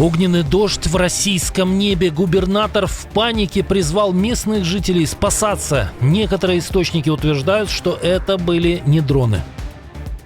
Огненный дождь в российском небе. Губернатор в панике призвал местных жителей спасаться. Некоторые источники утверждают, что это были не дроны.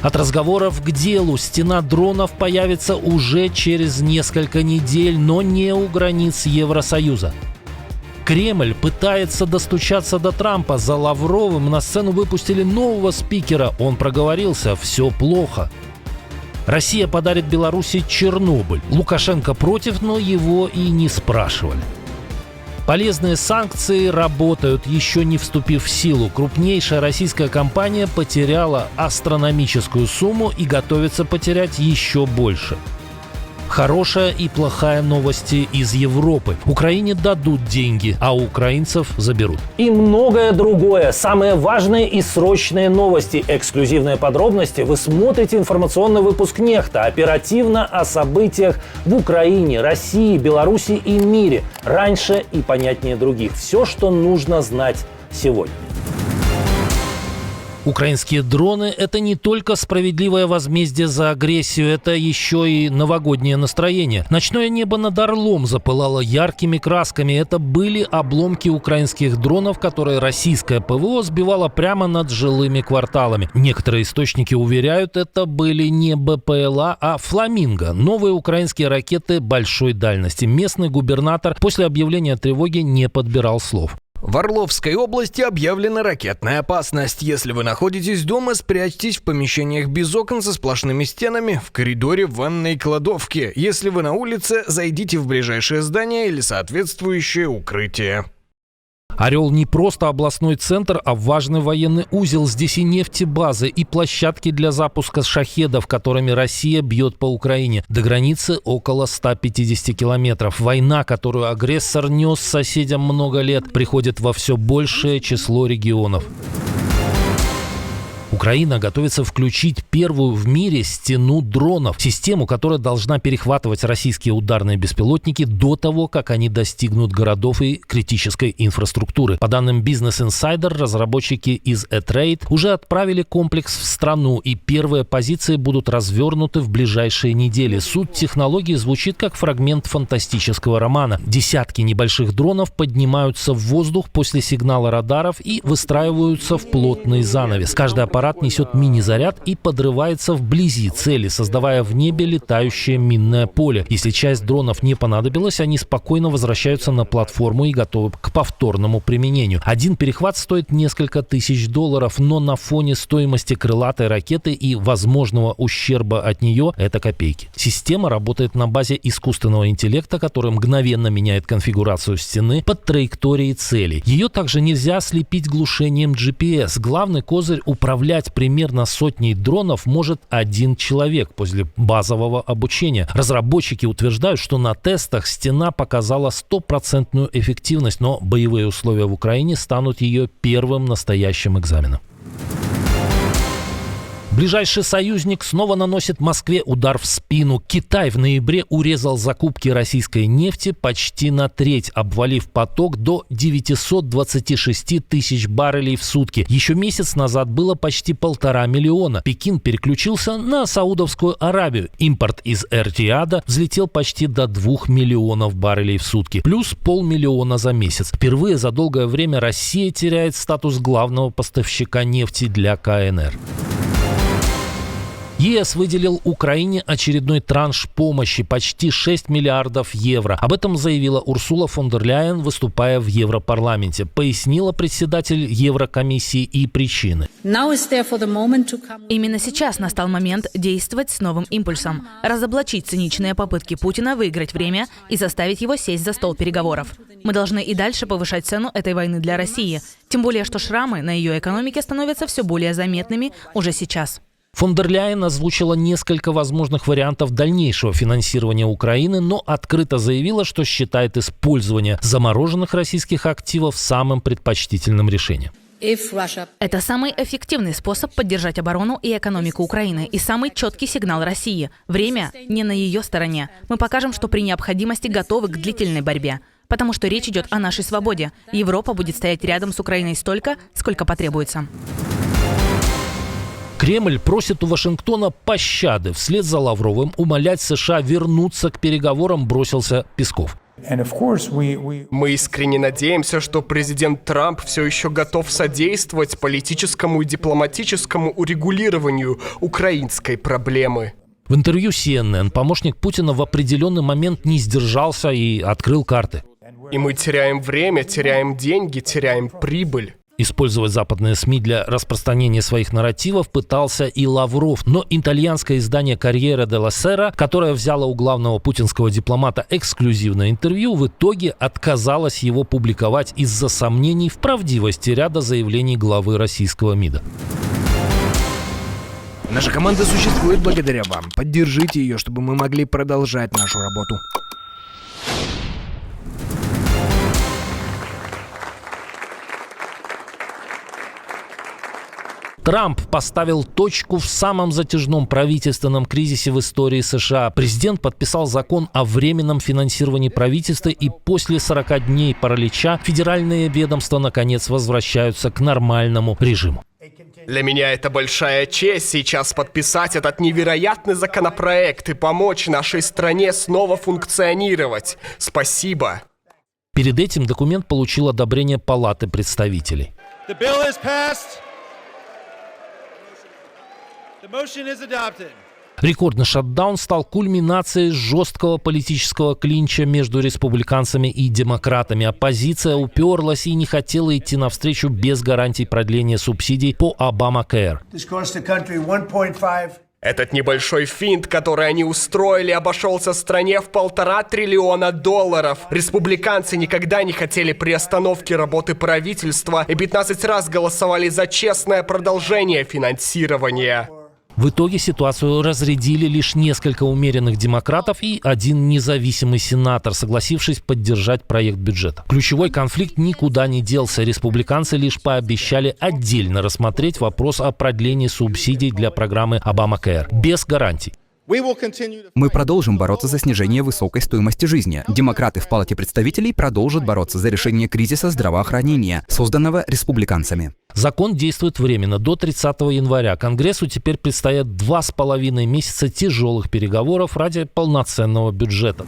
От разговоров к делу. Стена дронов появится уже через несколько недель, но не у границ Евросоюза. Кремль пытается достучаться до Трампа. За Лавровым на сцену выпустили нового спикера. Он проговорился: «Все плохо». Россия подарит Беларуси Чернобыль. Лукашенко против, но его и не спрашивали. Полезные санкции работают, еще не вступив в силу. Крупнейшая российская компания потеряла астрономическую сумму и готовится потерять еще больше. Хорошая и плохая новости из Европы. Украине дадут деньги, а у украинцев заберут. И многое другое. Самые важные и срочные новости. Эксклюзивные подробности. Вы смотрите информационный выпуск «Нехта». Оперативно о событиях в Украине, России, Беларуси и мире. Раньше и понятнее других. Все, что нужно знать сегодня. Украинские дроны – это не только справедливое возмездие за агрессию, это еще и новогоднее настроение. Ночное небо над Орлом запылало яркими красками. Это были обломки украинских дронов, которые российское ПВО сбивало прямо над жилыми кварталами. Некоторые источники уверяют, это были не БПЛА, а «Фламинго» – новые украинские ракеты большой дальности. Местный губернатор после объявления тревоги не подбирал слов. В Орловской области объявлена ракетная опасность. Если вы находитесь дома, спрячьтесь в помещениях без окон со сплошными стенами, в коридоре, в ванной, кладовке. Если вы на улице, зайдите в ближайшее здание или соответствующее укрытие. Орел не просто областной центр, а важный военный узел. Здесь и нефтебазы, и площадки для запуска шахедов, которыми Россия бьет по Украине. До границы около 150 километров. Война, которую агрессор нес соседям много лет, приходит во все большее число регионов. Украина готовится включить первую в мире стену дронов. Систему, которая должна перехватывать российские ударные беспилотники до того, как они достигнут городов и критической инфраструктуры. По данным Business Insider, разработчики из A-Trade уже отправили комплекс в страну, и первые позиции будут развернуты в ближайшие недели. Суть технологии звучит как фрагмент фантастического романа. Десятки небольших дронов поднимаются в воздух после сигнала радаров и выстраиваются в плотный занавес. Каждый аппарат несет мини-заряд и подрывается вблизи цели, создавая в небе летающее минное поле. Если часть дронов не понадобилась, они спокойно возвращаются на платформу и готовы к повторному применению. Один перехват стоит несколько тысяч долларов, но на фоне стоимости крылатой ракеты и возможного ущерба от нее это копейки. Система работает на базе искусственного интеллекта, который мгновенно меняет конфигурацию стены под траекторией цели. Ее также нельзя слепить глушением GPS. Главный козырь — управлять примерно сотней дронов может один человек после базового обучения. Разработчики утверждают, что на тестах стена показала 100% эффективность, но боевые условия в Украине станут ее первым настоящим экзаменом. Ближайший союзник снова наносит Москве удар в спину. Китай в ноябре урезал закупки российской нефти почти на треть, обвалив поток до 926 тысяч баррелей в сутки. Еще месяц назад было почти 1,5 миллиона. Пекин переключился на Саудовскую Аравию. Импорт из Эр-Рияда взлетел почти до 2 миллионов баррелей в сутки, плюс 500 000 за месяц. Впервые за долгое время Россия теряет статус главного поставщика нефти для КНР. ЕС выделил Украине очередной транш помощи – почти 6 миллиардов евро. Об этом заявила Урсула фон дер Ляйен, выступая в Европарламенте. Пояснила председатель Еврокомиссии и причины. Именно сейчас настал момент действовать с новым импульсом. Разоблачить циничные попытки Путина выиграть время и заставить его сесть за стол переговоров. Мы должны и дальше повышать цену этой войны для России. Тем более, что шрамы на ее экономике становятся все более заметными уже сейчас. Фон дер Ляйен озвучила несколько возможных вариантов дальнейшего финансирования Украины, но открыто заявила, что считает использование замороженных российских активов самым предпочтительным решением. Это самый эффективный способ поддержать оборону и экономику Украины и самый четкий сигнал России. Время не на ее стороне. Мы покажем, что при необходимости готовы к длительной борьбе. Потому что речь идет о нашей свободе. Европа будет стоять рядом с Украиной столько, сколько потребуется. Кремль просит у Вашингтона пощады. Вслед за Лавровым умолять США вернуться к переговорам бросился Песков. Мы искренне надеемся, что президент Трамп все еще готов содействовать политическому и дипломатическому урегулированию украинской проблемы. В интервью CNN помощник Путина в определенный момент не сдержался и открыл карты. И мы теряем время, теряем деньги, теряем прибыль. Использовать западные СМИ для распространения своих нарративов пытался и Лавров, но итальянское издание «Корьере делла Сера», которое взяло у главного путинского дипломата эксклюзивное интервью, в итоге отказалось его публиковать из-за сомнений в правдивости ряда заявлений главы российского МИДа. Наша команда существует благодаря вам. Поддержите ее, чтобы мы могли продолжать нашу работу. Трамп поставил точку в самом затяжном правительственном кризисе в истории США. Президент подписал закон о временном финансировании правительства, и после 40 дней паралича федеральные ведомства наконец возвращаются к нормальному режиму. Для меня это большая честь сейчас подписать этот невероятный законопроект и помочь нашей стране снова функционировать. Спасибо. Перед этим документ получил одобрение Палаты представителей. Рекордный шатдаун стал кульминацией жесткого политического клинча между республиканцами и демократами. Оппозиция уперлась и не хотела идти навстречу без гарантий продления субсидий по Обамакэр. Этот небольшой финт, который они устроили, обошелся стране в $1,5 триллиона. Республиканцы никогда не хотели приостановки работы правительства и 15 раз голосовали за честное продолжение финансирования. В итоге ситуацию разрядили лишь несколько умеренных демократов и один независимый сенатор, согласившись поддержать проект бюджета. Ключевой конфликт никуда не делся. Республиканцы лишь пообещали отдельно рассмотреть вопрос о продлении субсидий для программы Обамакэр без гарантий. Мы продолжим бороться за снижение высокой стоимости жизни. Демократы в Палате представителей продолжат бороться за решение кризиса здравоохранения, созданного республиканцами. Закон действует временно, до 30 января. Конгрессу теперь предстоят 2,5 месяца тяжелых переговоров ради полноценного бюджета.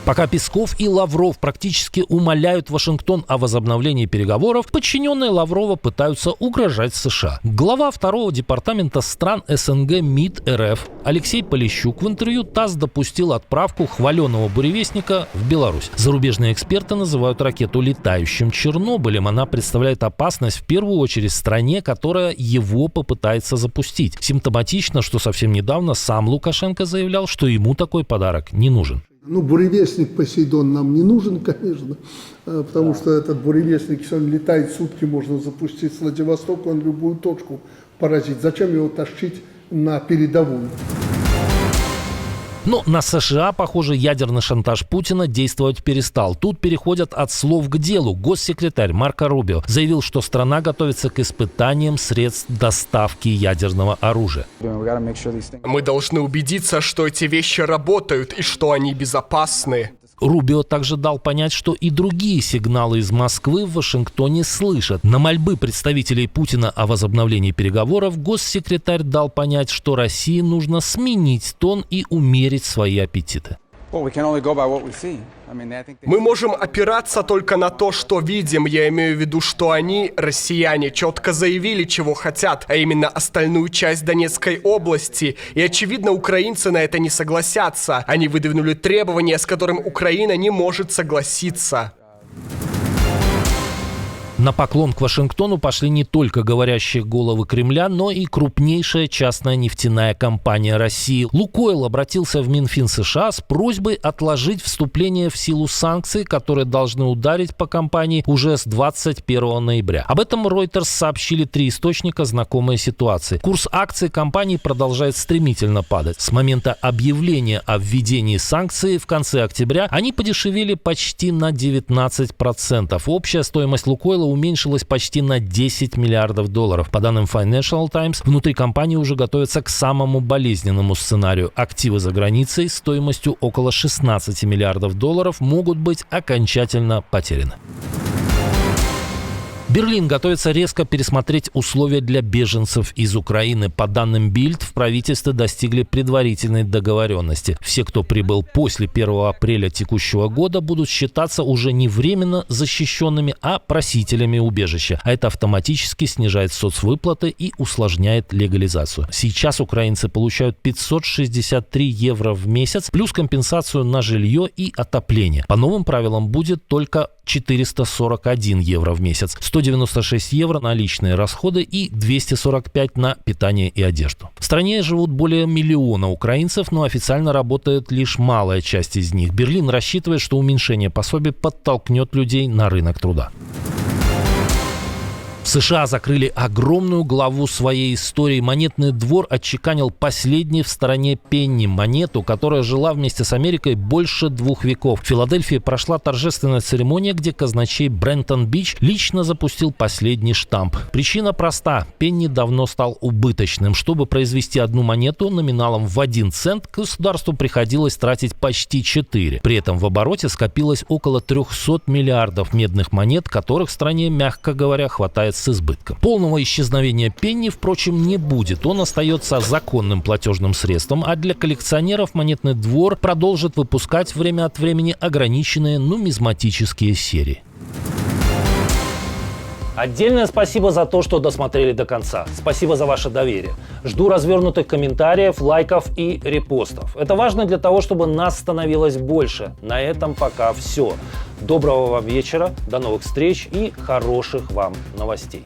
Пока Песков и Лавров практически умоляют Вашингтон о возобновлении переговоров, подчиненные Лаврова пытаются угрожать США. Глава второго департамента стран СНГ МИД РФ Алексей Полищук в интервью ТАСС допустил отправку хваленого буревестника в Беларусь. Зарубежные эксперты называют ракету летающим Чернобылем. Она представляет опасность в первую очередь стране, которая его попытается запустить. Симптоматично, что совсем недавно сам Лукашенко заявлял, что ему такой подарок не нужен. Буревестник Посейдон нам не нужен, конечно, потому что этот буревестник сегодня летает сутки, можно запустить с Владивостока, он любую точку поразит. Зачем его тащить на передовую? Но на США, похоже, ядерный шантаж Путина действовать перестал. Тут переходят от слов к делу. Госсекретарь Марко Рубио заявил, что страна готовится к испытаниям средств доставки ядерного оружия. Мы должны убедиться, что эти вещи работают и что они безопасны. Рубио также дал понять, что и другие сигналы из Москвы в Вашингтоне слышат. На мольбы представителей Путина о возобновлении переговоров госсекретарь дал понять, что России нужно сменить тон и умерить свои аппетиты. Мы можем опираться только на то, что видим. Я имею в виду, что они, россияне, четко заявили, чего хотят, а именно остальную часть Донецкой области. И, очевидно, украинцы на это не согласятся. Они выдвинули требования, с которым Украина не может согласиться. На поклон к Вашингтону пошли не только говорящие головы Кремля, но и крупнейшая частная нефтяная компания России. «Лукойл» обратился в Минфин США с просьбой отложить вступление в силу санкций, которые должны ударить по компании уже с 21 ноября. Об этом Reuters сообщили 3 источника, знакомые ситуации. Курс акций компании продолжает стремительно падать. С момента объявления о введении санкций в конце октября они подешевели почти на 19%. Общая стоимость «Лукойла» уменьшилась почти на $10 миллиардов. По данным Financial Times, внутри компании уже готовятся к самому болезненному сценарию. Активы за границей стоимостью около $16 миллиардов могут быть окончательно потеряны. Берлин готовится резко пересмотреть условия для беженцев из Украины. По данным Bild, в правительстве достигли предварительной договоренности. Все, кто прибыл после 1 апреля текущего года, будут считаться уже не временно защищенными, а просителями убежища. А это автоматически снижает соцвыплаты и усложняет легализацию. Сейчас украинцы получают 563 евро в месяц, плюс компенсацию на жилье и отопление. По новым правилам будет только 441 евро в месяц, 196 евро на личные расходы и 245 на питание и одежду. В стране живут более миллиона украинцев, но официально работает лишь малая часть из них. Берлин рассчитывает, что уменьшение пособий подтолкнет людей на рынок труда. В США закрыли огромную главу своей истории. Монетный двор отчеканил последний в стороне пенни, монету, которая жила вместе с Америкой больше 2 веков. В Филадельфии прошла торжественная церемония, где казначей Брентон Бич лично запустил последний штамп. Причина проста. Пенни давно стал убыточным. Чтобы произвести одну монету номиналом в 1 цент, государству приходилось тратить почти 4. При этом в обороте скопилось около 300 миллиардов медных монет, которых в стране, мягко говоря, хватает с избытком. Полного исчезновения пенни, впрочем, не будет. Он остается законным платежным средством, а для коллекционеров монетный двор продолжит выпускать время от времени ограниченные нумизматические серии. Отдельное спасибо за то, что досмотрели до конца. Спасибо за ваше доверие. Жду развернутых комментариев, лайков и репостов. Это важно для того, чтобы нас становилось больше. На этом пока все. Доброго вам вечера, до новых встреч и хороших вам новостей.